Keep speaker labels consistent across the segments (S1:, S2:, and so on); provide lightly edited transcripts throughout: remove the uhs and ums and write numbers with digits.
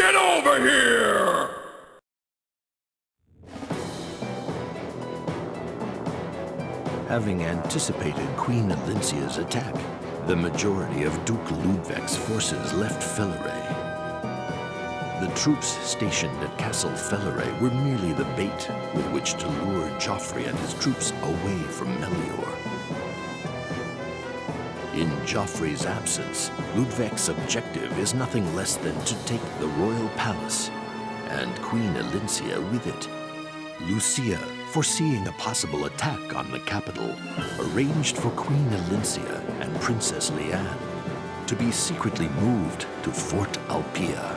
S1: Get over here!
S2: Having anticipated Queen Elincia's attack, the majority of Duke Ludveck's forces left Felleray. The troops stationed at Castle Felleray were merely the bait with which to lure Joffrey and his troops away from Melior. In Joffrey's absence, Ludveck's objective is nothing less than to take the royal palace, and Queen Elincia with it. Lucia, foreseeing a possible attack on the capital, arranged for Queen Elincia and Princess Leanne to be secretly moved to Fort Alpia.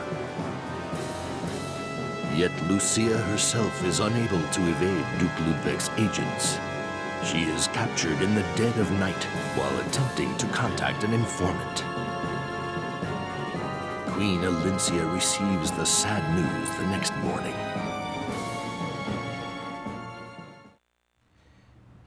S2: Yet Lucia herself is unable to evade Duke Ludveck's agents. She is captured in the dead of night while attempting to contact an informant. Queen Elincia receives the sad news the next morning.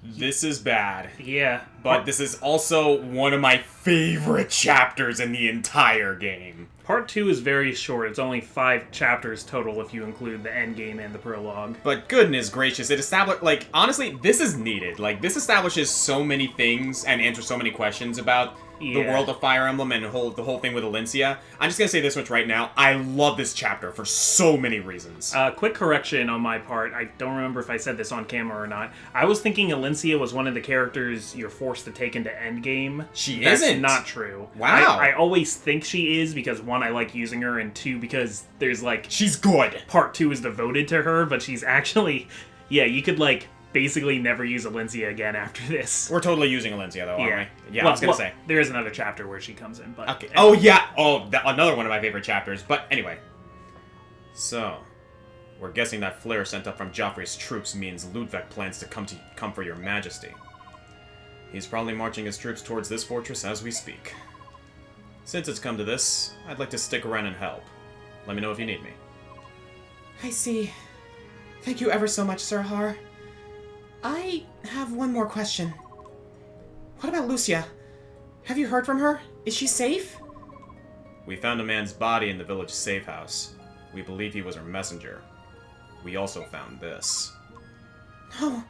S3: This is bad.
S4: Yeah.
S3: But this is also one of my favorite chapters in the entire game.
S4: Part 2 is very short. It's only 5 chapters total if you include the endgame and the prologue.
S3: But goodness gracious, it established, like, honestly, this is needed. Like, this establishes so many things and answers so many questions about the world of Fire Emblem and the whole thing with Elincia. I'm just gonna say this much right now. I love this chapter for so many reasons.
S4: Quick correction on my part. I don't remember if I said this on camera or not. I was thinking Elincia was one of the characters you're forced to take into endgame.
S3: She
S4: That's
S3: isn't.
S4: not true.
S3: Wow.
S4: I always think she is because, 1, I like using her, and 2, because there's, like...
S3: She's good.
S4: Part 2 is devoted to her, but she's actually... Yeah, you could, like... basically never use Elincia again after this.
S3: We're totally using Elincia, though, aren't we? Yeah,
S4: well,
S3: I was gonna say.
S4: There is another chapter where she comes in, but...
S3: Okay. Oh, yeah! Oh, another one of my favorite chapters. But anyway. So, we're guessing that flare sent up from Joffrey's troops means Ludveck plans to come for your majesty. He's probably marching his troops towards this fortress as we speak. Since it's come to this, I'd like to stick around and help. Let me know if you need me.
S5: I see. Thank you ever so much, Sir Har. I have one more question. What about Lucia? Have you heard from her? Is she safe?
S3: We found a man's body in the village safe house. We believe he was her messenger. We also found this.
S5: No,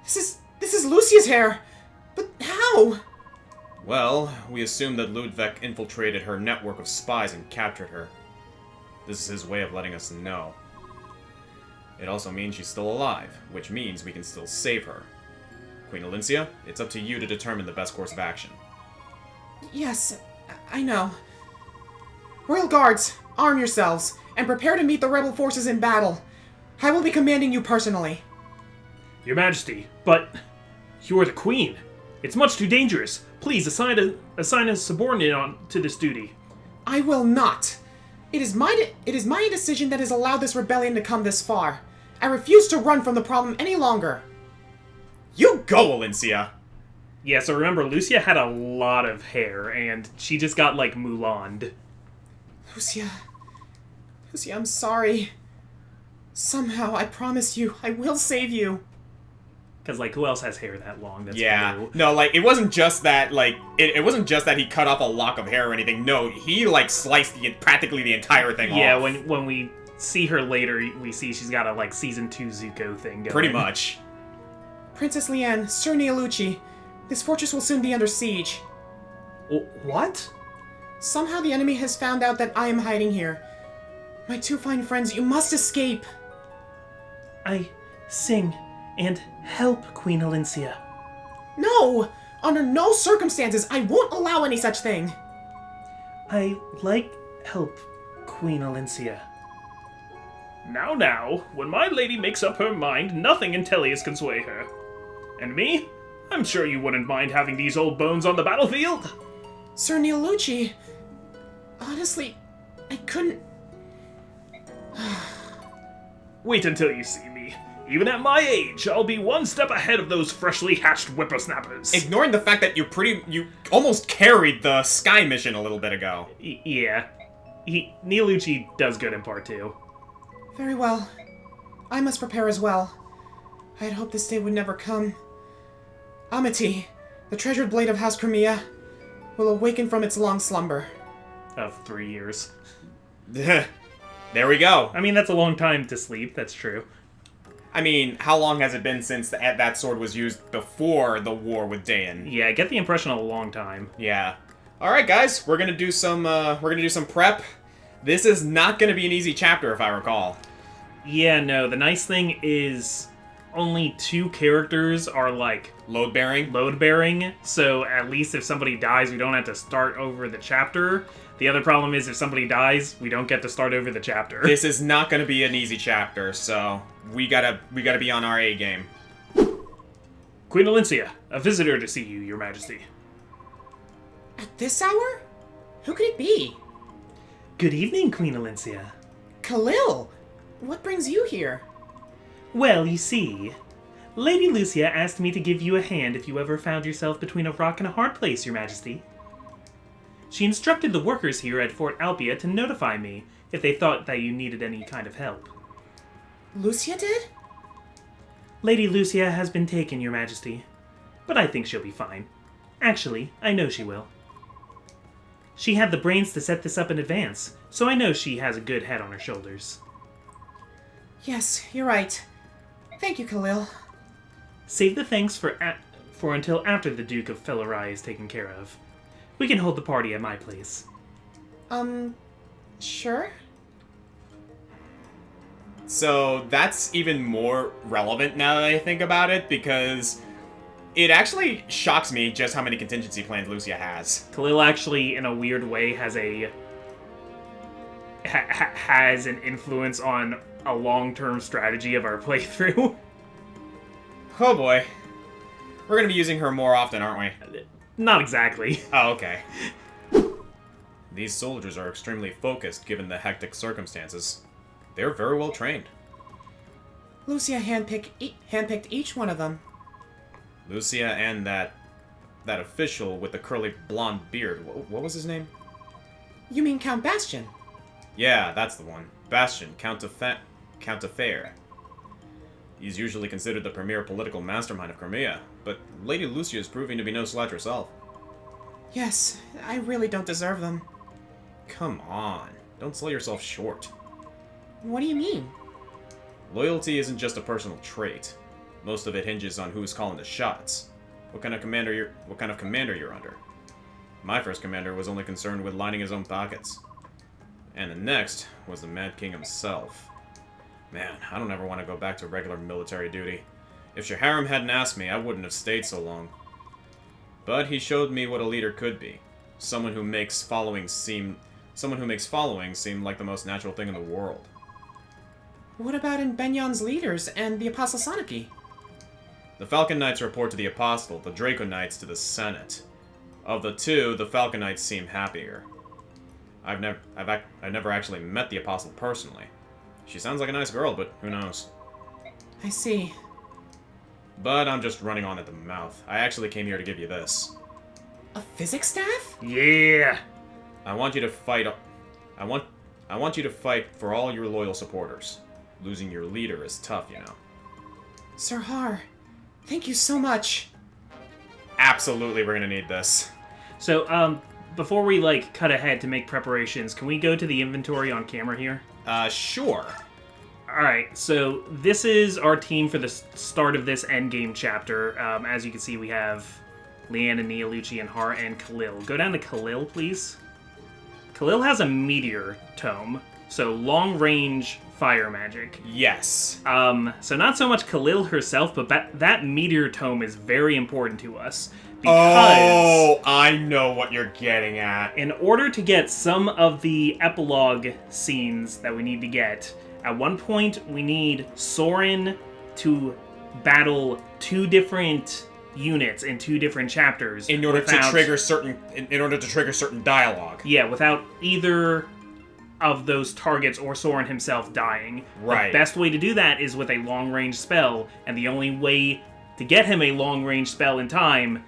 S5: this is Lucia's hair. But how?
S3: Well, we assume that Ludveck infiltrated her network of spies and captured her. This is his way of letting us know. It also means she's still alive, which means we can still save her. Queen Elincia, it's up to you to determine the best course of action.
S5: Yes, I know. Royal Guards, arm yourselves, and prepare to meet the rebel forces in battle. I will be commanding you personally.
S4: Your Majesty, but... You're the Queen. It's much too dangerous. Please, assign a subordinate on to this duty.
S5: I will not. It is my decision that has allowed this rebellion to come this far. I refuse to run from the problem any longer.
S3: You go, Elincia!
S4: Yeah, so remember, Lucia had a lot of hair, and she just got, like, Mulan'd.
S5: Lucia, I'm sorry. Somehow, I promise you, I will save you.
S4: Because, like, who else has hair that long that's blue?
S3: No, like, it wasn't just that, like, it wasn't just that he cut off a lock of hair or anything. No, he, like, sliced practically the entire thing off.
S4: Yeah, when we see her later, we see she's got a, like, Season 2 Zuko thing going.
S3: Pretty much.
S5: Princess Leanne, Sir Neolucci, this fortress will soon be under siege.
S4: What?
S5: Somehow the enemy has found out that I am hiding here. My 2 fine friends, you must escape.
S4: I sing and help Queen Elincia.
S5: No! Under no circumstances, I won't allow any such thing.
S4: I like help Queen Elincia. Now, when my lady makes up her mind, nothing in Tellius can sway her. And me? I'm sure you wouldn't mind having these old bones on the battlefield.
S5: Sir Neolucci, honestly, I couldn't...
S4: Wait until you see me. Even at my age, I'll be one step ahead of those freshly hatched whippersnappers.
S3: Ignoring the fact that you almost carried the Sky mission a little bit ago.
S4: Yeah. Neolucci does good in part 2.
S5: Very well. I must prepare as well. I had hoped this day would never come. Amity, the treasured blade of House Crimea, will awaken from its long slumber.
S4: Of 3 years.
S3: There we go.
S4: I mean, that's a long time to sleep, that's true.
S3: I mean, how long has it been since that sword was used before the war with Dayan?
S4: Yeah, I get the impression of a long time.
S3: Yeah. All right, guys, we're gonna do some prep. This is not gonna be an easy chapter, if I recall.
S4: Yeah, no, the nice thing is only 2 characters are, like,
S3: Load-bearing,
S4: so at least if somebody dies, we don't have to start over the chapter. The other problem is if somebody dies, we don't get to start over the chapter.
S3: This is not gonna be an easy chapter, so we gotta be on our A game.
S4: Queen Elincia, a visitor to see you, Your Majesty.
S5: At this hour? Who could it be?
S4: Good evening, Queen Elincia.
S5: Khalil! What brings you here?
S4: Well, you see, Lady Lucia asked me to give you a hand if you ever found yourself between a rock and a hard place, Your Majesty. She instructed the workers here at Fort Alpia to notify me if they thought that you needed any kind of help.
S5: Lucia did?
S4: Lady Lucia has been taken, Your Majesty, but I think she'll be fine. Actually, I know she will. She had the brains to set this up in advance, so I know she has a good head on her shoulders.
S5: Yes, you're right. Thank you, Khalil.
S4: Save the thanks for until after the Duke of Fellerai is taken care of. We can hold the party at my place.
S5: Sure?
S3: So that's even more relevant now that I think about it, because it actually shocks me just how many contingency plans Lucia has.
S4: Khalil actually, in a weird way, has has an influence on a long-term strategy of our playthrough.
S3: Oh boy. We're gonna be using her more often, aren't we?
S4: Not exactly.
S3: Oh, okay. These soldiers are extremely focused given the hectic circumstances. They're very well trained.
S5: Lucia handpicked each one of them.
S3: Lucia and that official with the curly blonde beard. What was his name?
S5: You mean Count Bastion?
S3: Yeah, that's the one. Bastion, Count of Fair. He's usually considered the premier political mastermind of Crimea, but Lady Lucia is proving to be no slouch herself.
S5: Yes, I really don't deserve them.
S3: Come on, don't sell yourself short.
S5: What do you mean?
S3: Loyalty isn't just a personal trait. Most of it hinges on who's calling the shots. What kind of commander you're under. My first commander was only concerned with lining his own pockets. And the next was the Mad King himself. Man, I don't ever want to go back to regular military duty. If Shaharam hadn't asked me, I wouldn't have stayed so long. But he showed me what a leader could be. Someone who makes following seem like the most natural thing in the world.
S5: What about in Benyan's leaders and the Apostle Sanaki?
S3: The Falcon Knights report to the Apostle, the Draco Knights to the Senate. Of the two, the Falcon Knights seem happier. I've never actually met the Apostle personally. She sounds like a nice girl, but who knows?
S5: I see.
S3: But I'm just running on at the mouth. I actually came here to give you this.
S5: A physics staff?
S4: Yeah!
S3: I want you to fight for all your loyal supporters. Losing your leader is tough, you know.
S5: Sir Har, thank you so much.
S3: Absolutely, we're gonna need this.
S4: So, before we, cut ahead to make preparations, can we go to the inventory on camera here?
S3: Sure.
S4: Alright, so this is our team for the start of this endgame chapter. As you can see, we have Leanne and Neolucci and Har and Khalil. Go down to Khalil, please. Khalil has a meteor tome, so long-range fire magic.
S3: Yes.
S4: So not so much Khalil herself, but that meteor tome is very important to us. Because
S3: oh, I know what you're getting at.
S4: in order to get some of the epilogue scenes that we need to get, at one point we need Soren to battle 2 different units in 2 different chapters
S3: In order to trigger certain dialogue.
S4: Yeah, without either of those targets or Soren himself dying.
S3: Right.
S4: The best way to do that is with a long-range spell, and the only way to get him a long-range spell in time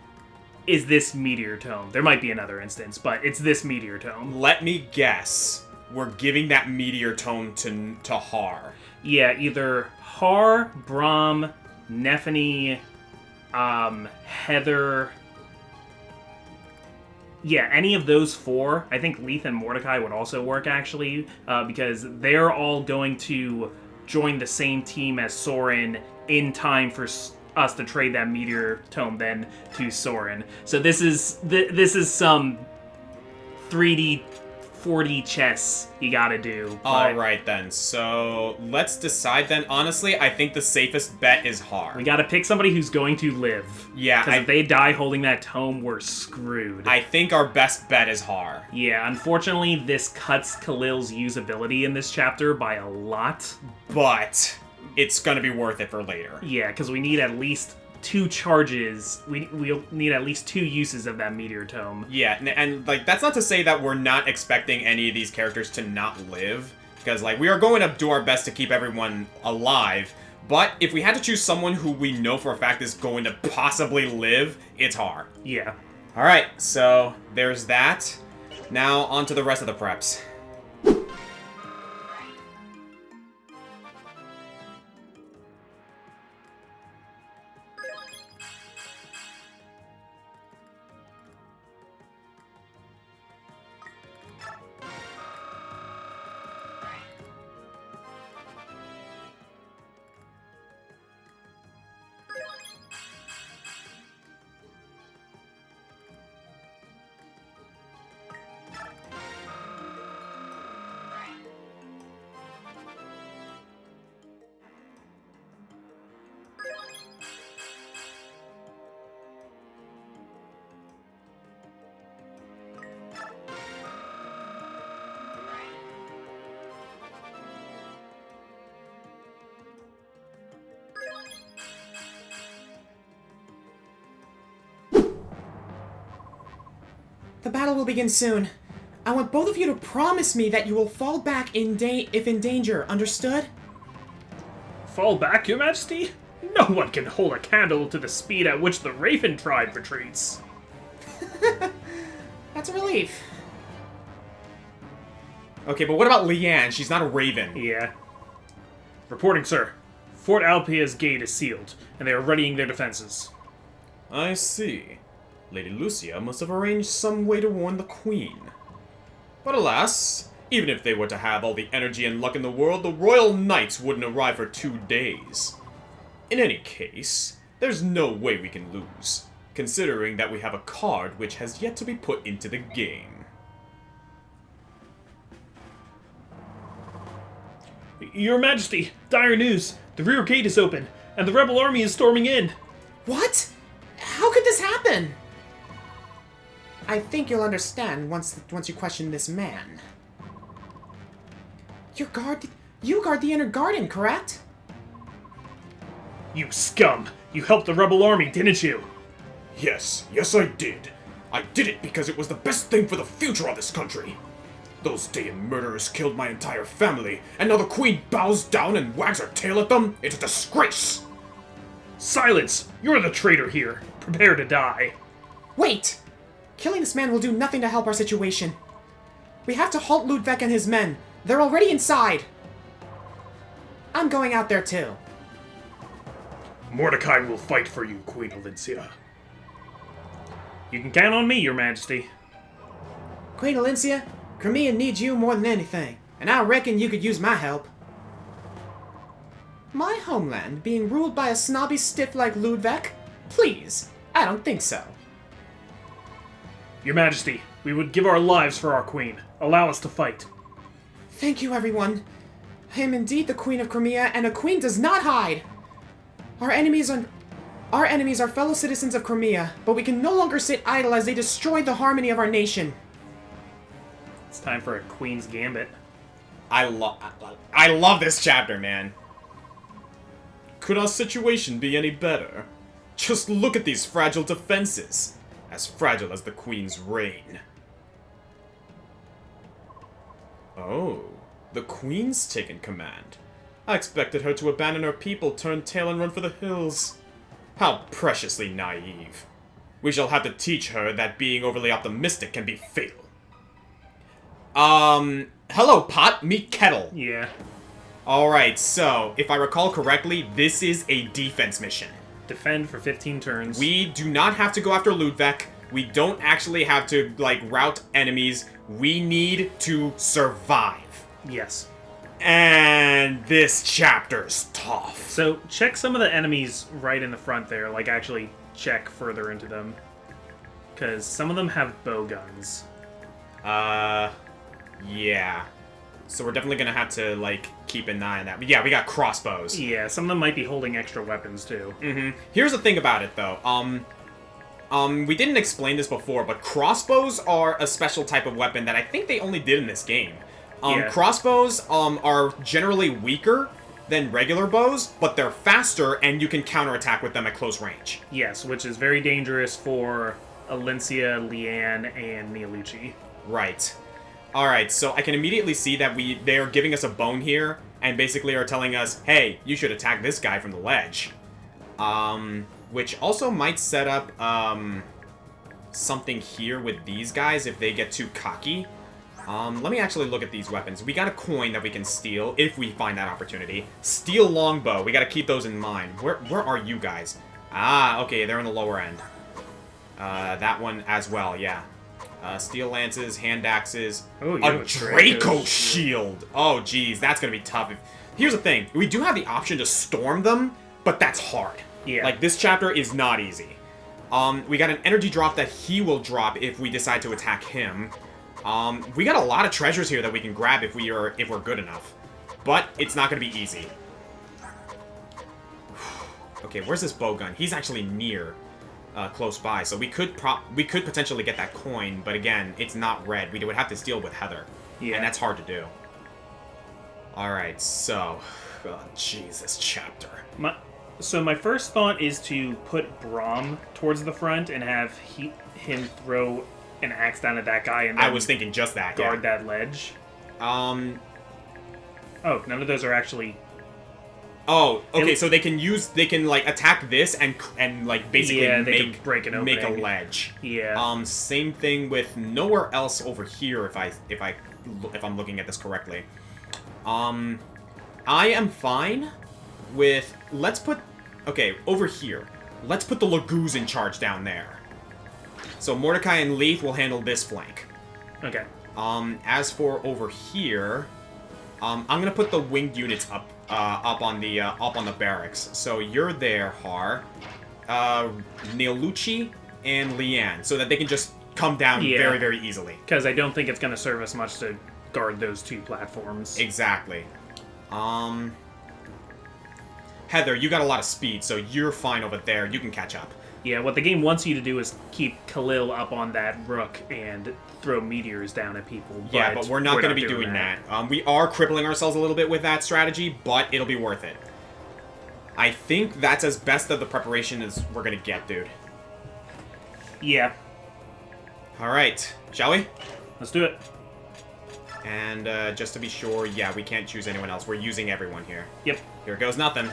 S4: is this meteor tome. There might be another instance, but it's this meteor tome.
S3: Let me guess. We're giving that meteor tome to Har.
S4: Yeah, either Har, Brahm, Nephany, Heather, Yeah, any of those four. I think Leith and Mordecai would also work, actually, because they're all going to join the same team as Soren in time for us to trade that meteor tome then to Soren. So this is some 3D 4D chess you gotta do.
S3: Alright then, so let's decide then. Honestly, I think the safest bet is Har.
S4: We gotta pick somebody who's going to live.
S3: Yeah,
S4: because if they die holding that tome, we're screwed.
S3: I think our best bet is Har.
S4: Yeah, unfortunately, this cuts Khalil's usability in this chapter by a lot.
S3: But it's gonna be worth it for later.
S4: Yeah, because we need at least 2 charges. We'll need at least 2 uses of that meteor tome.
S3: Yeah, and like that's not to say that we're not expecting any of these characters to not live, because like we are going to do our best to keep everyone alive. But if we had to choose someone who we know for a fact is going to possibly live, it's Har.
S4: Yeah.
S3: All right, so there's that. Now on to the rest of the preps.
S5: The battle will begin soon. I want both of you to promise me that you will fall back if in danger, understood?
S4: Fall back, Your Majesty? No one can hold a candle to the speed at which the Raven tribe retreats.
S5: That's a relief.
S3: Okay, but what about Leanne? She's not a raven.
S4: Yeah. Reporting, sir. Fort Alpia's gate is sealed, and they are readying their defenses.
S3: I see. Lady Lucia must have arranged some way to warn the Queen. But alas, even if they were to have all the energy and luck in the world, the Royal Knights wouldn't arrive for 2 days. In any case, there's no way we can lose, considering that we have a card which has yet to be put into the game.
S4: Your Majesty, dire news. The rear gate is open, and the rebel army is storming in.
S5: What? How could this happen? I think you'll understand once you question this man. You guard the inner garden, correct?
S4: You scum! You helped the rebel army, didn't you?
S1: Yes, I did. I did it because it was the best thing for the future of this country. Those damn murderers killed my entire family, and now the Queen bows down and wags her tail at them? It's a disgrace!
S4: Silence! You're the traitor here. Prepare to die.
S5: Wait! Killing this man will do nothing to help our situation. We have to halt Ludveck and his men. They're already inside. I'm going out there too.
S4: Mordecai will fight for you, Queen Elincia. You can count on me, Your Majesty.
S5: Queen Elincia, Crimea needs you more than anything, and I reckon you could use my help. My homeland being ruled by a snobby stiff like Ludveck? Please, I don't think so.
S4: Your Majesty, we would give our lives for our queen. Allow us to fight.
S5: Thank you, everyone. I am indeed the Queen of Crimea, and a queen does not hide. Our enemies are fellow citizens of Crimea, but we can no longer sit idle as they destroy the harmony of our nation.
S4: It's time for a Queen's Gambit.
S3: I love this chapter, man. Could our situation be any better? Just look at these fragile defenses. As fragile as the Queen's reign. Oh, the Queen's taken command. I expected her to abandon her people, turn tail, and run for the hills. How preciously naive. We shall have to teach her that being overly optimistic can be fatal. Hello, pot. Meet kettle.
S4: Yeah.
S3: Alright, so, if I recall correctly, this is a defense mission.
S4: Defend for 15 turns.
S3: We do not have to go after Ludveck. We don't actually have to, like, rout enemies. We need to survive.
S4: Yes.
S3: And this chapter's tough.
S4: So check some of the enemies right in the front there. Like, actually check further into them. Because some of them have bow guns.
S3: Yeah. So we're definitely gonna have to, like, keep an eye on that. But yeah, we got crossbows.
S4: Yeah, some of them might be holding extra weapons, too.
S3: Mm-hmm. Here's the thing about it, though. We didn't explain this before, but crossbows are a special type of weapon that I think they only did in this game.
S4: Yeah.
S3: Crossbows, are generally weaker than regular bows, but they're faster, and you can counterattack with them at close range.
S4: Yes, which is very dangerous for Elincia, Leanne, and Neolucci.
S3: Right. Alright, so I can immediately see that they're giving us a bone here, and basically are telling us, hey, you should attack this guy from the ledge. Which also might set up, something here with these guys if they get too cocky. Let me actually look at these weapons. We got a coin that we can steal if we find that opportunity. Steel longbow. We gotta keep those in mind. Where are you guys? Ah, okay, they're in the lower end. That one as well, yeah. Steel lances, hand axes.
S4: Oh,
S3: a Draco shield. Oh, geez, that's gonna be tough. Here's the thing. We do have the option to storm them, but that's hard.
S4: Yeah.
S3: Like, this chapter is not easy. We got an energy drop that he will drop if we decide to attack him. We got a lot of treasures here that we can grab if we're good enough. But it's not going to be easy. Okay, where's this bowgun? He's actually near, close by, so we could potentially get that coin, but again, it's not red. We would have to steal with Heather.
S4: Yeah.
S3: And that's hard to do. Alright, so... Oh, jeez, this chapter.
S4: So my first thought is to put Braum towards the front and have him throw an axe down at that guy and then
S3: I was thinking just that,
S4: guard that ledge. Oh, none of those are actually...
S3: Oh, okay, so they can like attack this and like basically
S4: break an
S3: make a
S4: opening.
S3: ledge.
S4: Yeah.
S3: Same thing with nowhere else over here if I'm looking at this correctly. I am fine with over here. Let's put the Lagoos in charge down there. So Mordecai and Leith will handle this flank.
S4: Okay.
S3: As for over here, I'm gonna put the winged units up on the barracks. So you're there, Har, Neolucci, and Leanne, so that they can just come down very, very easily.
S4: Because I don't think it's gonna serve us much to guard those two platforms.
S3: Exactly. Heather, you got a lot of speed, so you're fine over there. You can catch up.
S4: Yeah, what the game wants you to do is keep Khalil up on that rook and throw meteors down at people.
S3: Yeah, but we're not going to be doing that. We are crippling ourselves a little bit with that strategy, but it'll be worth it. I think that's as best of the preparation as we're going to get, dude.
S4: Yeah.
S3: Alright, shall we?
S4: Let's do it.
S3: And just to be sure, yeah, we can't choose anyone else. We're using everyone here.
S4: Yep.
S3: Here goes nothing.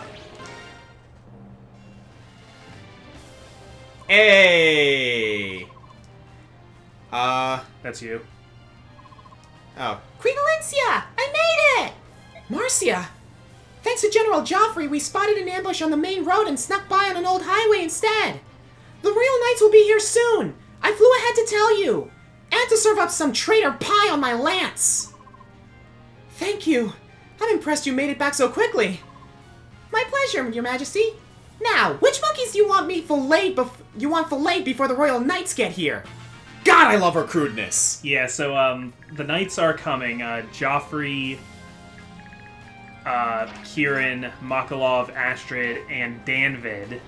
S3: Hey!
S4: That's you.
S3: Oh.
S5: Queen Elincia! I made it! Marcia! Thanks to General Joffrey, we spotted an ambush on the main road and snuck by on an old highway instead. The Royal Knights will be here soon. I flew ahead to tell you. And to serve up some traitor pie on my lance. Thank you. I'm impressed you made it back so quickly. My pleasure, Your Majesty. Now, which monkeys do you want filleted before the Royal Knights get here?
S3: God, I love her crudeness!
S4: Yeah, so, the Knights are coming. Joffrey, Kieran, Makalov, Astrid, and Danvid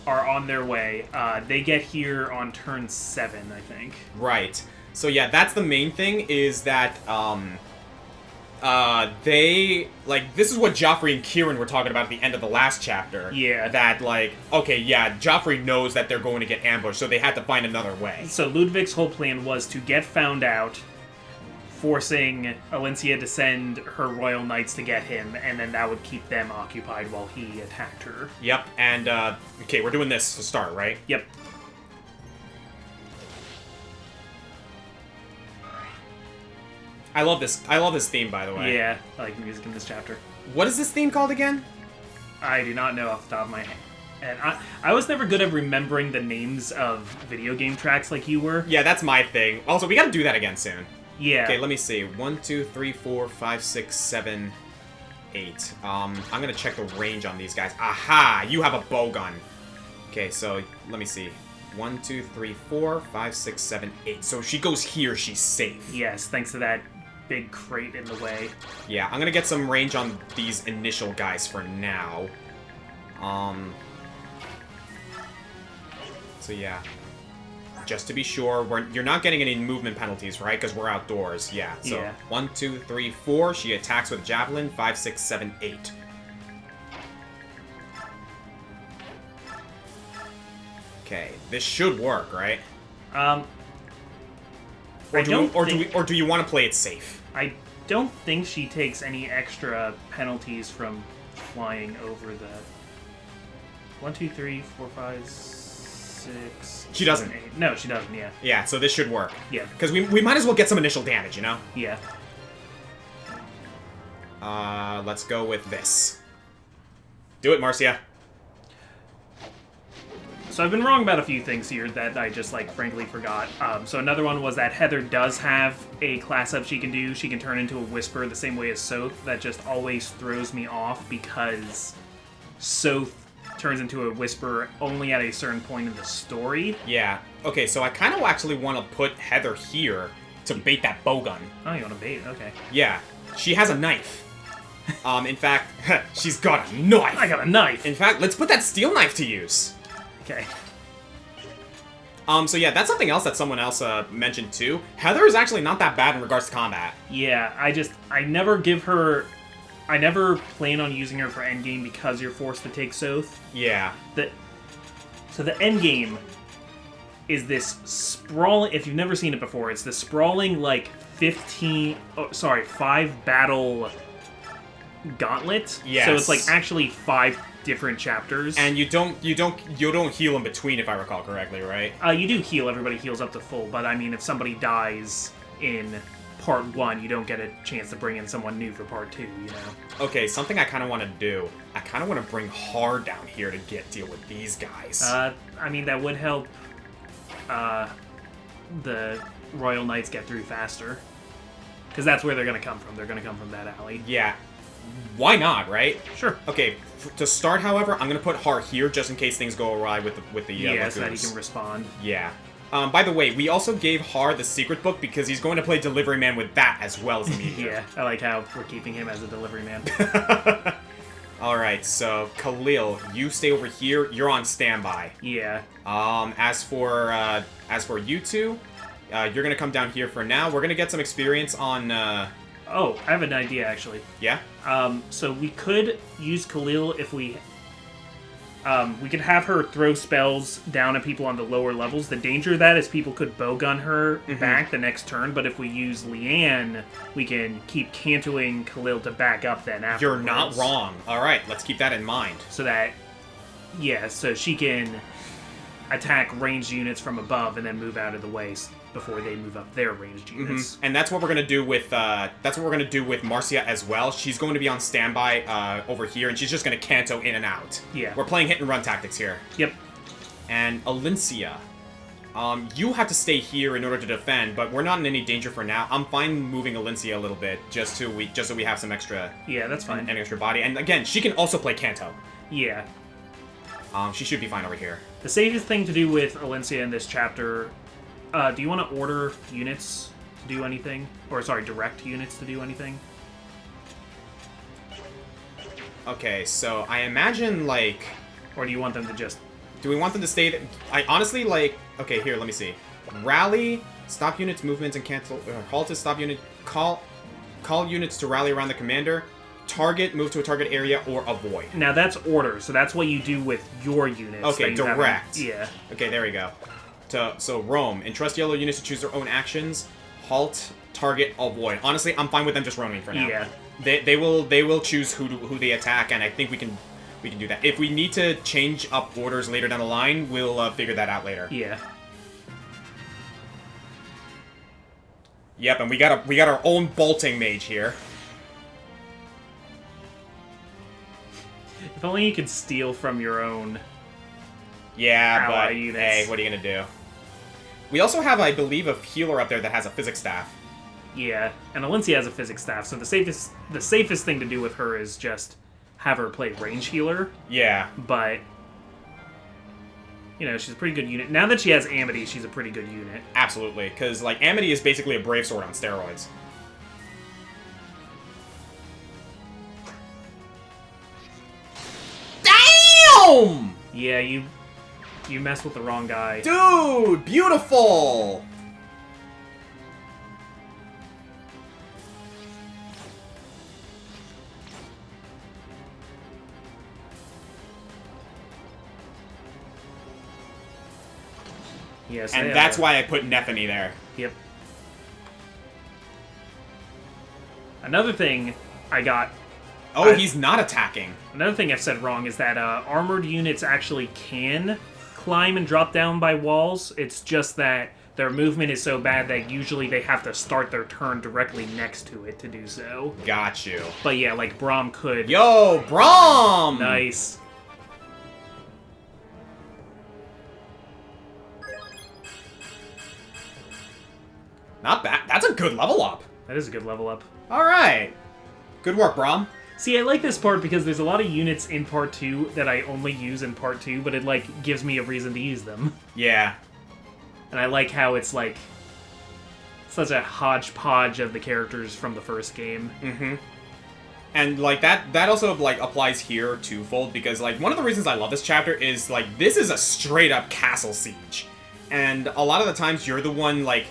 S4: are on their way. They get here on turn 7, I think.
S3: Right. So yeah, that's the main thing, is that, this is what Joffrey and Kieran were talking about at the end of the last chapter.
S4: Yeah.
S3: That, okay, yeah, Joffrey knows that they're going to get ambushed, so they had to find another way.
S4: So Ludveck's whole plan was to get found out, forcing Elincia to send her Royal Knights to get him, and then that would keep them occupied while he attacked her.
S3: Yep, and, okay, we're doing this to start, right?
S4: Yep.
S3: I love this theme, by the way.
S4: Yeah, I like the music in this chapter.
S3: What is this theme called again?
S4: I do not know off the top of my head. And I was never good at remembering the names of video game tracks like you were.
S3: Yeah, that's my thing. Also, we gotta do that again soon.
S4: Yeah.
S3: Okay, let me see. 1, 2, 3, 4, 5, 6, 7, 8. I'm gonna check the range on these guys. Aha! You have a bow gun. Okay, so let me see. 1, 2, 3, 4, 5, 6, 7, 8. So if she goes here, she's safe.
S4: Yes, thanks to that big crate in the way.
S3: Yeah, I'm gonna get some range on these initial guys for now. So yeah. Just to be sure, you're not getting any movement penalties, right? Because we're outdoors. Yeah. So
S4: Yeah.
S3: 1, 2, 3, 4. She attacks with javelin. 5, 6, 7, 8. Okay, this should work, right? Or do you want to play it safe?
S4: I don't think she takes any extra penalties from flying over the 1, 2, 3, 4, 5, 6.
S3: She doesn't.
S4: 8. No, she doesn't. Yeah.
S3: Yeah, so this should work.
S4: Yeah.
S3: Because we might as well get some initial damage, you know?
S4: Yeah.
S3: Let's go with this. Do it, Marcia.
S4: So I've been wrong about a few things here that I just, like, frankly forgot. So another one was that Heather does have a class up she can do. She can turn into a Whisper the same way as Soth. That just always throws me off because Soth turns into a Whisper only at a certain point in the story.
S3: Yeah. Okay, so I kind of actually want to put Heather here to bait that bowgun.
S4: Oh, you want to bait? Okay.
S3: Yeah. She has a knife. In fact, she's got a knife.
S4: I got a knife!
S3: In fact, let's put that steel knife to use.
S4: Okay.
S3: So yeah, that's something else that someone else mentioned too. Heather is actually not that bad in regards to combat.
S4: Yeah, I never plan on using her for endgame because you're forced to take Soth.
S3: Yeah.
S4: So the endgame is this sprawling, if you've never seen it before, it's this sprawling, like, 5 battle gauntlet.
S3: Yes.
S4: So it's, like, actually 5 different chapters.
S3: And you don't heal in between, if I recall correctly, right?
S4: You do heal, everybody heals up to full, but I mean, if somebody dies in part 1, you don't get a chance to bring in someone new for part 2, you know?
S3: Okay, something I kind of want to do. I kind of want to bring Har down here to deal with these guys.
S4: I mean, that would help the Royal Knights get through faster. Because that's where they're going to come from. They're going to come from that alley.
S3: Yeah. Why not, right?
S4: Sure.
S3: Okay, to start, however, I'm going to put Har here just in case things go awry with the
S4: Yeah, so that he
S3: Lagoons.
S4: can respond.
S3: Yeah. By the way, we also gave Har the secret book because he's going to play Delivery Man with that as well as the meteor.
S4: Yeah, I like how we're keeping him as a delivery man.
S3: Alright, so Khalil, you stay over here. You're on standby.
S4: Yeah.
S3: As for you two, you're gonna come down here for now. We're gonna get some experience on.
S4: Oh, I have an idea, actually.
S3: Yeah.
S4: So we could use Khalil if we could have her throw spells down at people on the lower levels. The danger of that is people could bowgun her back the next turn, but if we use Leanne, we can keep cantoing Khalil to back up then afterwards.
S3: You're not wrong. Alright, let's keep that in mind.
S4: So that, yeah, so she can attack ranged units from above and then move out of the way before they move up their ranged units.
S3: And that's what we're gonna do with Marcia as well. She's going to be on standby over here, and she's just gonna canto in and out.
S4: Yeah.
S3: We're playing hit and run tactics here.
S4: Yep.
S3: And Elincia, you have to stay here in order to defend, but we're not in any danger for now. I'm fine moving Elincia a little bit just so we have some extra.
S4: Yeah, that's fine.
S3: An extra body, and again, she can also play canto.
S4: Yeah.
S3: She should be fine over here.
S4: The safest thing to do with Elincia in this chapter, do you want to order units to do anything? Or, sorry, direct units to do anything?
S3: Okay, so I imagine, like...
S4: Or do you want them to just...
S3: Do we want them to stay... I honestly, like... Okay, here, let me see. Rally, stop units' movements and cancel... halt to stop unit... Call units to rally around the commander. Target, move to a target area, or avoid.
S4: Now, that's order, so that's what you do with your units.
S3: Okay, direct.
S4: Yeah.
S3: Okay, there we go. So, roam. Entrust yellow units to choose their own actions. Halt, target, avoid. Honestly, I'm fine with them just roaming for now.
S4: Yeah.
S3: They will choose who they attack, and I think we can do that. If we need to change up orders later down the line, we'll figure that out later.
S4: Yeah.
S3: Yep, and we got our own bolting mage here.
S4: If only you could steal from your own
S3: Yeah,
S4: ally
S3: but
S4: units.
S3: hey, what are you gonna do? We also have, I believe, a healer up there that has a physics staff.
S4: Yeah, and Elincia has a physics staff, so the safest thing to do with her is just have her play range healer.
S3: Yeah.
S4: But you know, she's a pretty good unit. Now that she has Amity, she's a pretty good unit.
S3: Absolutely, because like Amity is basically a brave sword on steroids. Damn!
S4: Yeah, you messed with the wrong guy.
S3: Dude, beautiful!
S4: Yes,
S3: And that's why I put Nephany there.
S4: Yep. Another thing I got.
S3: Oh, he's not attacking.
S4: Another thing I've said wrong is that armored units actually can climb and drop down by walls. It's just that their movement is so bad that usually they have to start their turn directly next to it to do so.
S3: Got you.
S4: But yeah, like Braum could.
S3: Yo, Braum!
S4: Nice.
S3: Not bad. That's a good level up.
S4: That is a good level up.
S3: All right. Good work, Braum.
S4: See, I like this part because there's a lot of units in Part 2 that I only use in Part 2, but it, like, gives me a reason to use them.
S3: Yeah.
S4: And I like how it's, like, such a hodgepodge of the characters from the first game.
S3: Mm-hmm. And, like, that also, like, applies here twofold, because, like, one of the reasons I love this chapter is, like, this is a straight-up castle siege. And a lot of the times you're the one, like,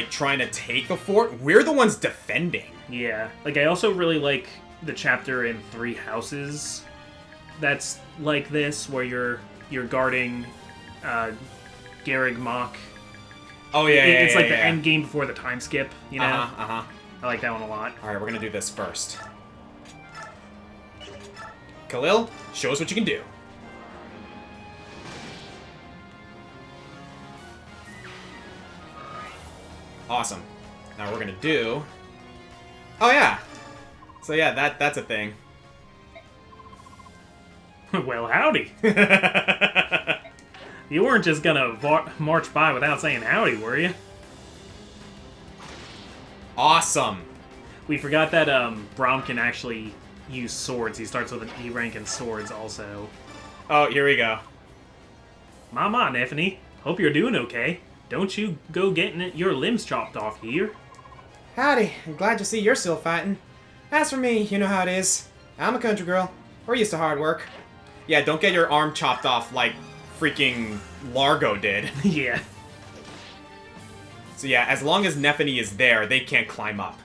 S3: trying to take the fort. We're the ones defending.
S4: Yeah. Like, I also really like the chapter in Three Houses that's like this, where you're guarding Garrig Mach.
S3: Oh, yeah,
S4: It's like the end game before the time skip, you know?
S3: Uh-huh.
S4: I like that one a lot.
S3: Alright, we're gonna do this first. Khalil, show us what you can do. Awesome. Now we're gonna do... Oh, yeah! So yeah, that's a thing.
S4: Well, howdy. You weren't just gonna march by without saying howdy, were you?
S3: Awesome!
S4: We forgot that Braum can actually use swords. He starts with an E rank in swords also.
S3: Oh, here we go.
S4: Mama, Nephany. Hope you're doing okay. Don't you go getting your limbs chopped off here.
S5: Howdy, I'm glad to see you're still fighting. As for me, you know how it is. I'm a country girl. We're used to hard work.
S3: Yeah, don't get your arm chopped off like freaking Largo did.
S4: Yeah.
S3: So yeah, as long as Nephany is there, they can't climb up.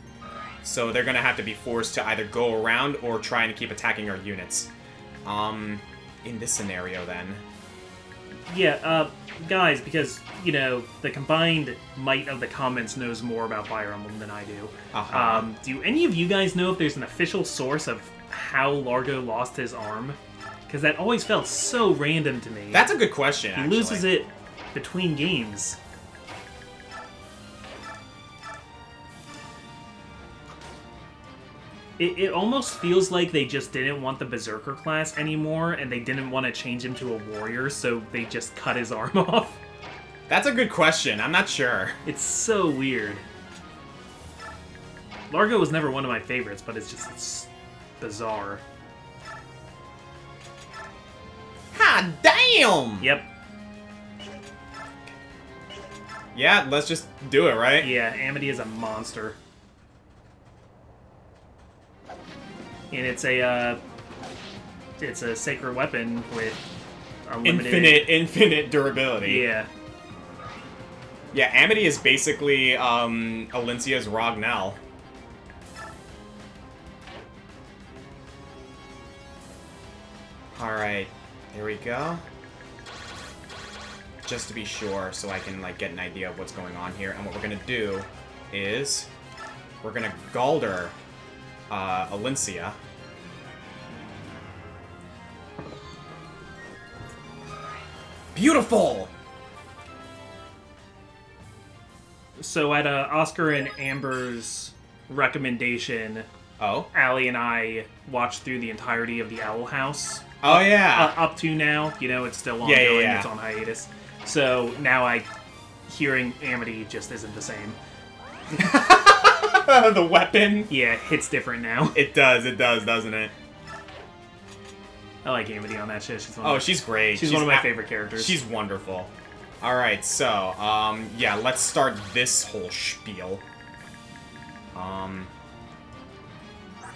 S3: So they're gonna have to be forced to either go around or try and keep attacking our units. In this scenario then.
S4: Yeah, guys, because, you know, the combined might of the comments knows more about Fire Emblem than I do.
S3: Uh-huh.
S4: Do any of you guys know if there's an official source of how Largo lost his arm? Because that always felt so random to me.
S3: That's a good question,
S4: He
S3: actually.
S4: loses it between games. It almost feels like they just didn't want the Berserker class anymore, and they didn't want to change him to a warrior, so they just cut his arm off.
S3: That's a good question. I'm not sure.
S4: It's so weird. Largo was never one of my favorites, but it's bizarre.
S3: Ha, damn!
S4: Yep.
S3: Yeah, let's just do it, right?
S4: Yeah, Amity is a monster. And it's a sacred weapon with unlimited...
S3: Infinite durability.
S4: Yeah.
S3: Yeah, Amity is basically, Elincia's Rognell. Alright, here we go. Just to be sure, so I can, like, get an idea of what's going on here. And what we're gonna do is... we're gonna Galder Elincia. Beautiful!
S4: So at Oscar and Amber's recommendation,
S3: Oh?
S4: Allie and I watched through the entirety of the Owl House.
S3: Oh, yeah.
S4: Up to now, it's still ongoing.
S3: Yeah.
S4: It's on hiatus. So now hearing Amity just isn't the same.
S3: The weapon?
S4: Yeah, hits different now.
S3: It does, doesn't it?
S4: I like Amity on that shit.
S3: She's great.
S4: She's one of my favorite characters.
S3: She's wonderful. Alright, so, yeah, let's start this whole spiel.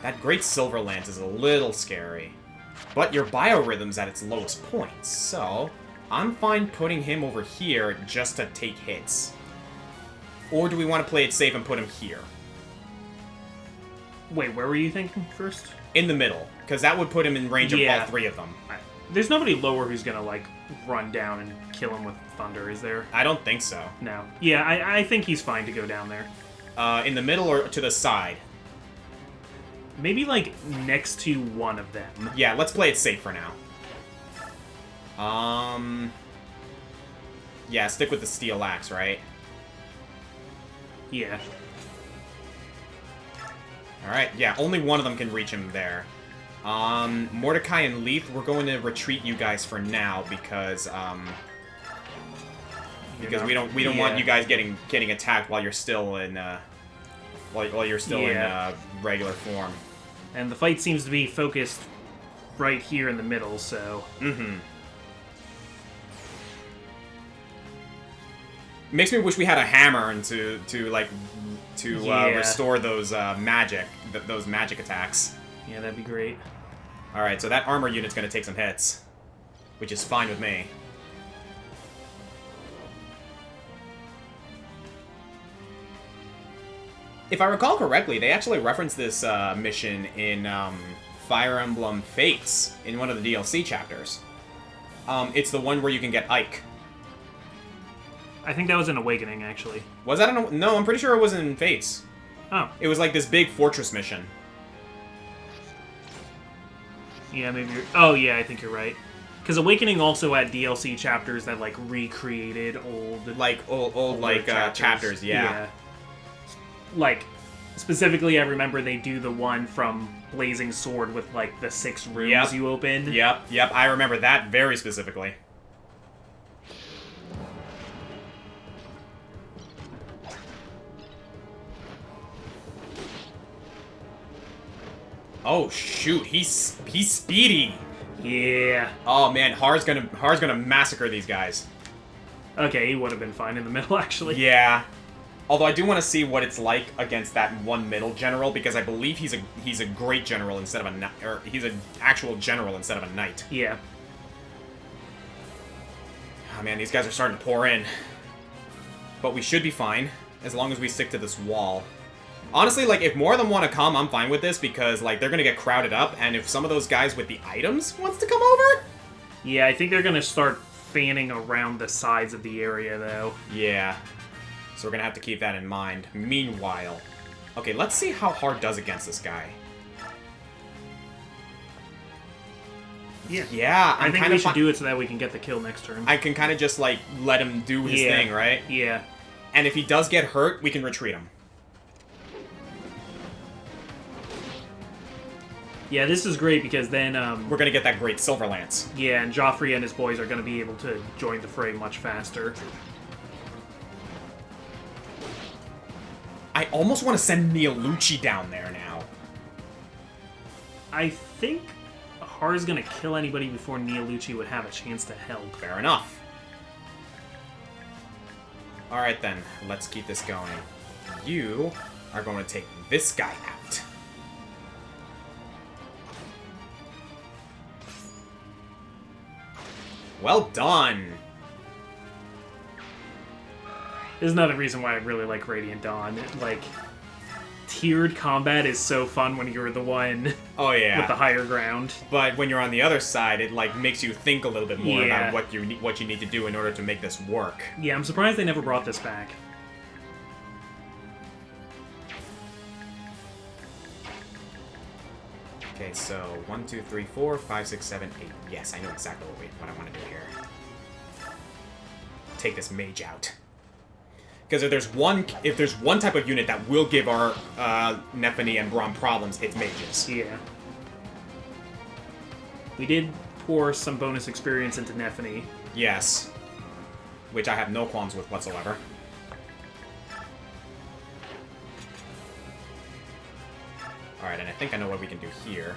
S3: That Great Silver Lance is a little scary. But your biorhythm's at its lowest point, so I'm fine putting him over here just to take hits. Or do we want to play it safe and put him here?
S4: Wait, where were you thinking first?
S3: In the middle, because that would put him in range of all three of them.
S4: There's nobody lower who's gonna, run down and kill him with thunder, is there?
S3: I don't think so.
S4: No. Yeah, I think he's fine to go down there.
S3: In the middle or to the side?
S4: Maybe, next to one of them.
S3: Yeah, let's play it safe for now. Yeah, stick with the steel axe, right?
S4: Yeah.
S3: Alright, yeah, only one of them can reach him there. Mordecai and Leith, we're going to retreat you guys for now because we don't want you guys getting attacked while you're still in in regular form.
S4: And the fight seems to be focused right here in the middle, so.
S3: Mm-hmm. Makes me wish we had a hammer and to restore those magic attacks.
S4: Yeah, that'd be great.
S3: Alright, so that armor unit's gonna take some hits, which is fine with me. If I recall correctly, they actually referenced this mission in Fire Emblem Fates in one of the DLC chapters. It's the one where you can get Ike.
S4: I think that was an Awakening, actually.
S3: Was that no, I'm pretty sure it was in Fates.
S4: Oh.
S3: It was like this big fortress mission.
S4: Yeah, maybe you're... Oh, yeah, I think you're right. Because Awakening also had DLC chapters that, recreated old...
S3: Old chapters, yeah.
S4: Specifically, I remember they do the one from Blazing Sword with, the 6 rooms you opened.
S3: Yep, I remember that very specifically. Oh shoot, he's speedy.
S4: Yeah.
S3: Oh man, Har's gonna massacre these guys.
S4: Okay, he would have been fine in the middle, actually.
S3: Yeah. Although I do want to see what it's like against that one middle general, because I believe he's a great general instead of he's an actual general instead of a knight.
S4: Yeah.
S3: Oh man, these guys are starting to pour in. But we should be fine, as long as we stick to this wall. Honestly, if more of them want to come, I'm fine with this, because, they're going to get crowded up, and if some of those guys with the items wants to come over...
S4: Yeah, I think they're going to start fanning around the sides of the area, though.
S3: Yeah. So we're going to have to keep that in mind. Meanwhile... Okay, let's see how Har does against this guy.
S4: Yeah.
S3: Yeah,
S4: I think we should do it so that we can get the kill next turn.
S3: I can kind of just, let him do his thing, right?
S4: Yeah.
S3: And if he does get hurt, we can retreat him.
S4: Yeah, this is great because then...
S3: we're going to get that great Silver Lance.
S4: Yeah, and Joffrey and his boys are going to be able to join the fray much faster.
S3: I almost want to send Neolucci down there now.
S4: I think Har's going to kill anybody before Neolucci would have a chance to help.
S3: Fair enough. Alright then, let's keep this going. You are going to take this guy out. Well done!
S4: This is another reason why I really like Radiant Dawn. Tiered combat is so fun when you're the one with the higher ground.
S3: But when you're on the other side, it makes you think a little bit more
S4: Yeah.
S3: about what you need to do in order to make this work.
S4: Yeah, I'm surprised they never brought this back.
S3: Okay, so 1, 2, 3, 4, 5, 6, 7, 8. Yes, I know exactly what I want to do here. Take this mage out. Because if there's one type of unit that will give our Nephany and Braum problems, it's mages.
S4: Yeah. We did pour some bonus experience into Nephany.
S3: Yes. Which I have no qualms with whatsoever. Alright, and I think I know what we can do here.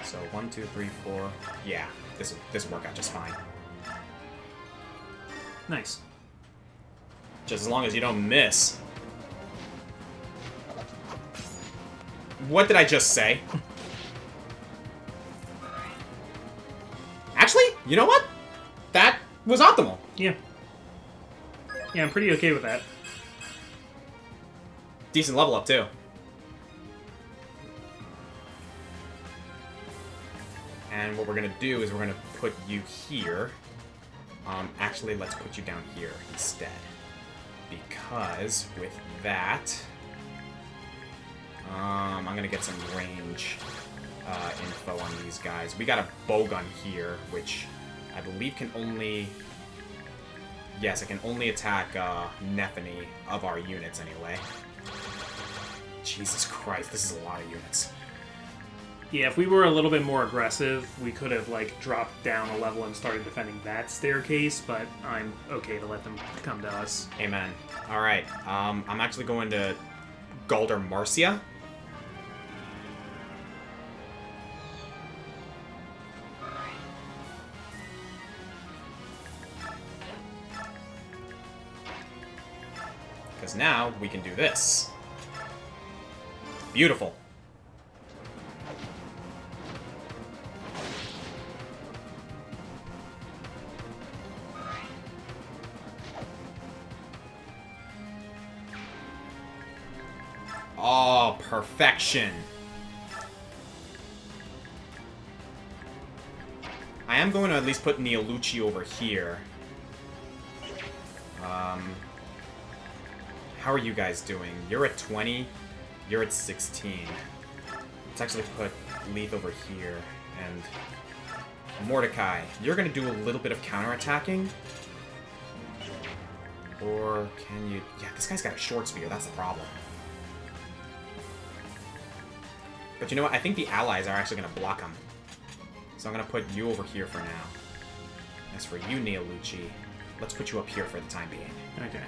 S3: So 1, 2, 3, 4. Yeah, this will work out just fine.
S4: Nice.
S3: Just as long as you don't miss. What did I just say? Actually, you know what? That was optimal.
S4: Yeah. Yeah, I'm pretty okay with that.
S3: Decent level up, too. And what we're going to do is we're going to put you here. Actually, let's put you down here instead. Because with that, I'm going to get some range info on these guys. We got a bowgun here, which I believe can only... Yes, it can only attack Nephany of our units anyway. Jesus Christ, this is a lot of units.
S4: Yeah, if we were a little bit more aggressive, we could have, like, dropped down a level and started defending that staircase, but I'm okay to let them come to us.
S3: Amen. Alright, I'm actually going to Galder Marcia. Because now we can do this. Beautiful. Oh, perfection. I am going to at least put Neolucci over here. How are you guys doing? You're at 20. You're at 16. Let's actually put Leith over here. And Mordecai, you're going to do a little bit of counterattacking. Or can you... Yeah, this guy's got a short spear. That's the problem. But you know what? I think the allies are actually going to block him. So I'm going to put you over here for now. As for you, Neolucci, let's put you up here for the time being.
S4: Okay.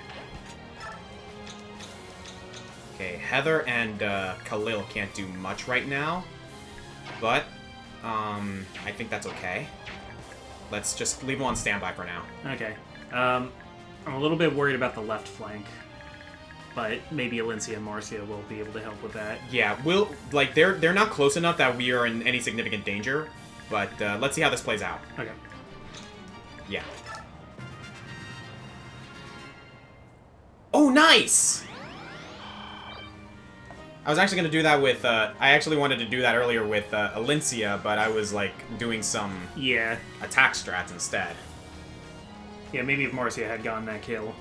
S3: Okay, Heather and Khalil can't do much right now. But, I think that's okay. Let's just leave them on standby for now.
S4: Okay. I'm a little bit worried about the left flank. But maybe Elincia and Marcia will be able to help with that.
S3: Yeah, they're not close enough that we are in any significant danger, but let's see how this plays out.
S4: Okay.
S3: Yeah. Oh, nice! I was actually going to do that with, I actually wanted to do that earlier with Elincia, but I was, like, doing some attack strats instead.
S4: Yeah, maybe if Marcia had gotten that kill.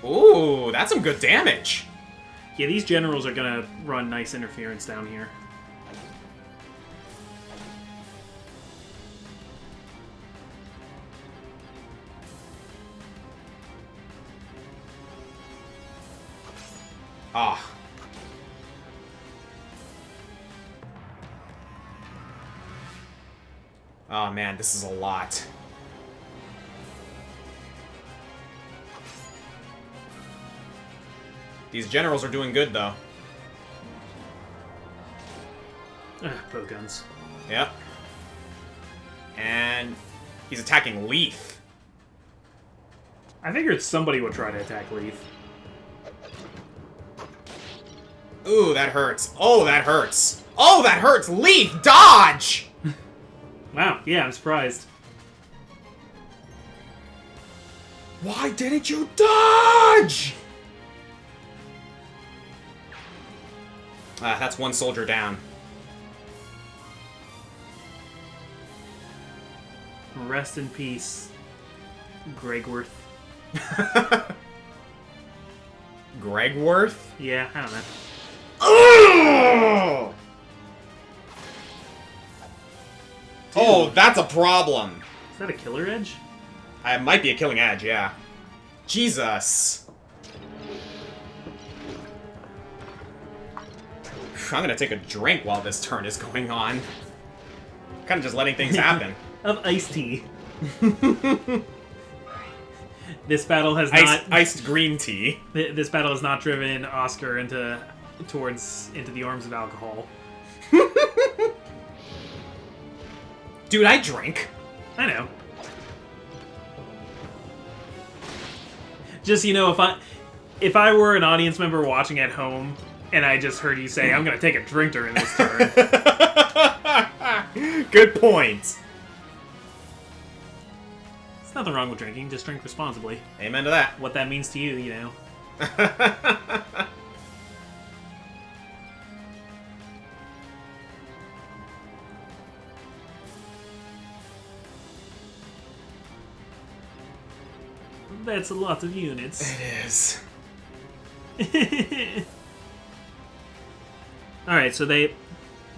S3: Ooh, that's some good damage.
S4: Yeah, these generals are gonna run nice interference down here.
S3: Ah. Oh man, this is a lot. These generals are doing good, though.
S4: Bow guns.
S3: Yep. And he's attacking Leith.
S4: I figured somebody would try to attack Leith.
S3: Ooh, that hurts. Oh, that hurts. Oh, that hurts! Leith, dodge!
S4: Wow, yeah, I'm surprised.
S3: Why didn't you dodge? That's one soldier down.
S4: Rest in peace, Gregworth.
S3: Gregworth?
S4: Yeah, I don't know.
S3: Oh! Oh, that's a problem.
S4: Is that a killer edge?
S3: I might be a killing edge, yeah. Jesus. I'm gonna take a drink while this turn is going on. Kind of just letting things happen.
S4: Of iced tea. This battle has not
S3: iced green tea.
S4: This battle has not driven Oscar into the arms of alcohol.
S3: Dude, I drink.
S4: I know. Just, you know, if I were an audience member watching at home and I just heard you say, I'm gonna take a drink during this turn.
S3: Good point.
S4: There's nothing wrong with drinking, just drink responsibly.
S3: Amen to that.
S4: What that means to you, you know. That's a lot of units.
S3: It is.
S4: Alright, so they...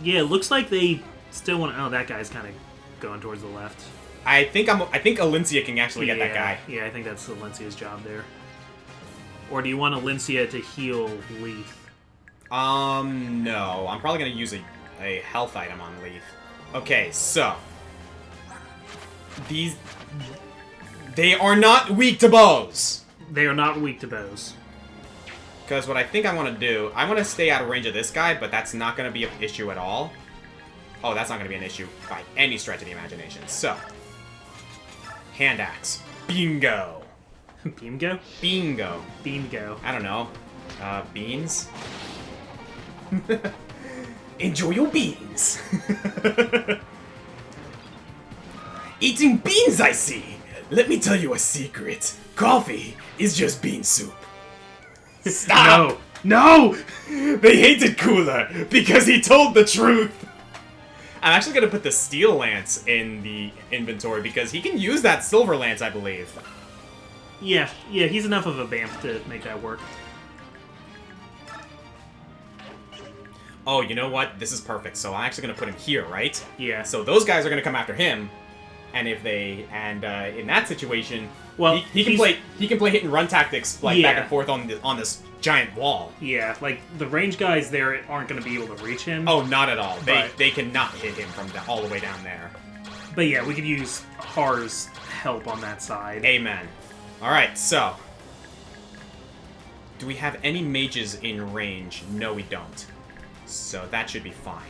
S4: Yeah, it looks like they still want... Oh, that guy's kind of going towards the left.
S3: I think Elincia can actually get that guy.
S4: Yeah, I think that's Elincia's job there. Or do you want Elincia to heal Leaf?
S3: No. I'm probably going to use a health item on Leaf. Okay, so... They are not weak to bows!
S4: They are not weak to bows.
S3: Because what I think I want to do... I want to stay out of range of this guy, but that's not going to be an issue at all. Oh, that's not going to be an issue by any stretch of the imagination. So... Hand axe. Bingo!
S4: Bingo?
S3: Bingo.
S4: Bingo.
S3: I don't know. Beans? Enjoy your beans! Eating beans, I see! Let me tell you a secret. Coffee is just bean soup. Stop!
S4: No!
S3: They hated Cooler because he told the truth! I'm actually gonna put the Steel Lance in the inventory because he can use that Silver Lance, I believe.
S4: Yeah, he's enough of a BAMF to make that work.
S3: Oh, you know what? This is perfect. So I'm actually gonna put him here, right?
S4: Yeah.
S3: So those guys are gonna come after him, and if they in that situation,
S4: well,
S3: he can play hit and run tactics like back
S4: Yeah.
S3: and forth on this giant wall.
S4: Yeah, like, the range guys there aren't going to be able to reach him.
S3: Oh, not at all.
S4: But-
S3: They cannot hit him from all the way down there.
S4: But yeah, we could use Har's help on that side.
S3: Amen. Alright, so... Do we have any mages in range? No, we don't. So that should be fine.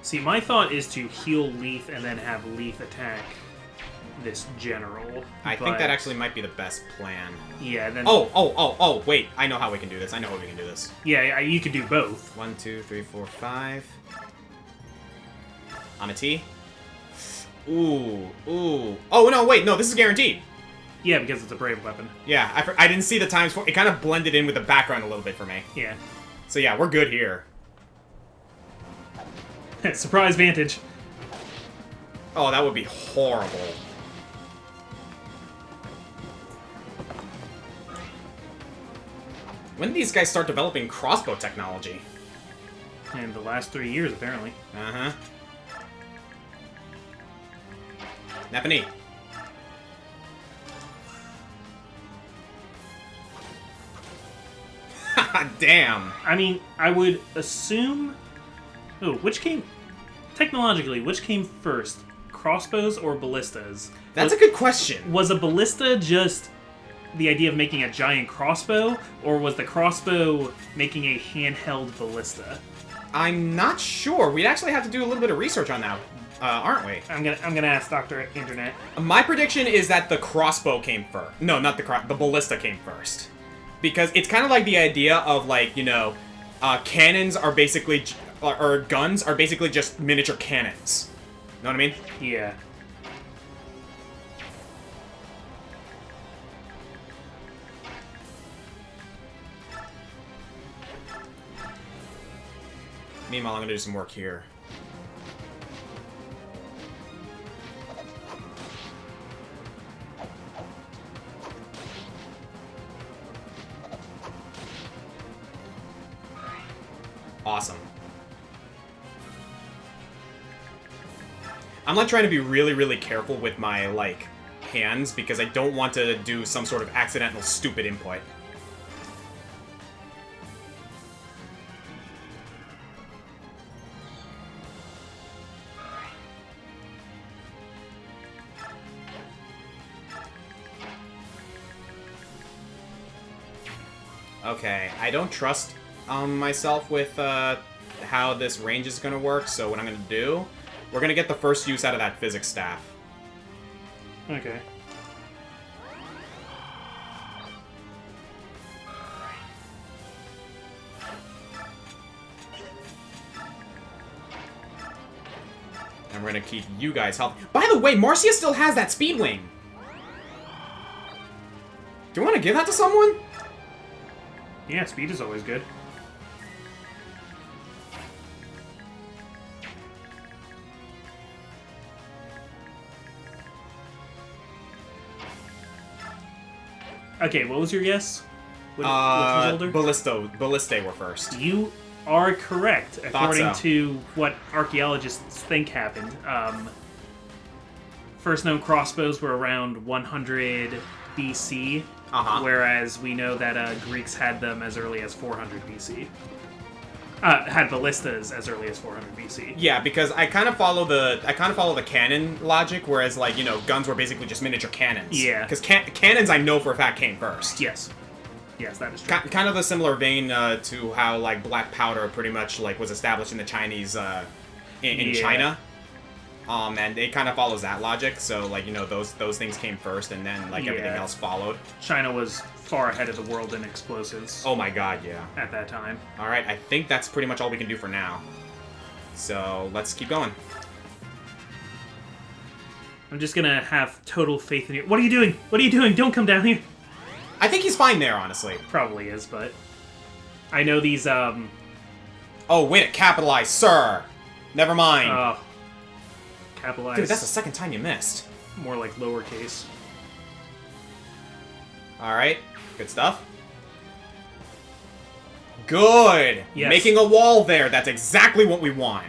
S4: See, my thought is to heal Leaf and then have Leaf attack this general.
S3: I think that actually might be the best plan.
S4: Yeah, then...
S3: Oh, wait. I know how we can do this. I know how we can do this.
S4: Yeah, you could do both.
S3: 1, 2, 3, 4, 5. Amity. Ooh. Oh, no, wait. No, this is guaranteed.
S4: Yeah, because it's a brave weapon.
S3: Yeah, I didn't see the times for it. Kind of blended in with the background a little bit for me.
S4: Yeah.
S3: So yeah, we're good here.
S4: Surprise vantage.
S3: Oh, that would be horrible. When did these guys start developing crossbow technology?
S4: In the last 3 years, apparently.
S3: Uh-huh. Napanee. Damn.
S4: I mean, I would assume... Oh, which came... Technologically, which came first? Crossbows or ballistas?
S3: That's a good question.
S4: Was a ballista just the idea of making a giant crossbow, or was the crossbow making a handheld ballista?
S3: I'm not sure. We'd actually have to do a little bit of research on that, aren't we?
S4: I'm gonna ask Dr. Internet.
S3: My prediction is that the crossbow came first. No, not the ballista came first. Because it's kind of like the idea of, like, you know, cannons are basically... Or guns are basically just miniature cannons. Know what I mean?
S4: Yeah.
S3: Meanwhile, I'm gonna do some work here. Awesome. I'm like trying to be really, really careful with my, like, hands because I don't want to do some sort of accidental stupid input. Okay, I don't trust myself with how this range is going to work, so what I'm going to do, we're going to get the first use out of that physics staff.
S4: Okay.
S3: And we're going to keep you guys healthy.
S5: By the way, Marcia still has that speed wing.
S3: Do you want to give that to someone?
S4: Yeah, speed is always good. Okay, what was your guess? Which was older?
S3: Ballistae were first.
S4: You are correct, according
S3: so.
S4: to what archaeologists think happened. First known crossbows were around 100 BC, whereas we know that Greeks had them as early as 400 BC. Had ballistas as early as 400 BC.
S3: Yeah, because I kind of follow the canon logic, whereas like guns were basically just miniature cannons.
S4: Yeah.
S3: Because cannons I know for a fact came first.
S4: Yes. Yes, that is true.
S3: Kind of a similar vein to how like black powder pretty much like was established in the Chinese in China. And it kind of follows that logic. So like those things came first, and then like everything else followed.
S4: China was far ahead of the world in explosives.
S3: Oh my god, yeah.
S4: At that time.
S3: All right, I think that's pretty much all we can do for now. So let's keep going.
S4: I'm just gonna have total faith in you. What are you doing? What are you doing? Don't come down here.
S3: I think he's fine there, honestly.
S4: Probably is, but I know these.
S3: Oh wait, capitalize, sir. Never mind.
S4: Capitalize.
S3: Dude, that's the second time you missed.
S4: More like lowercase.
S3: Alright, good stuff. Good!
S4: Yes.
S3: Making a wall there, that's exactly what we want.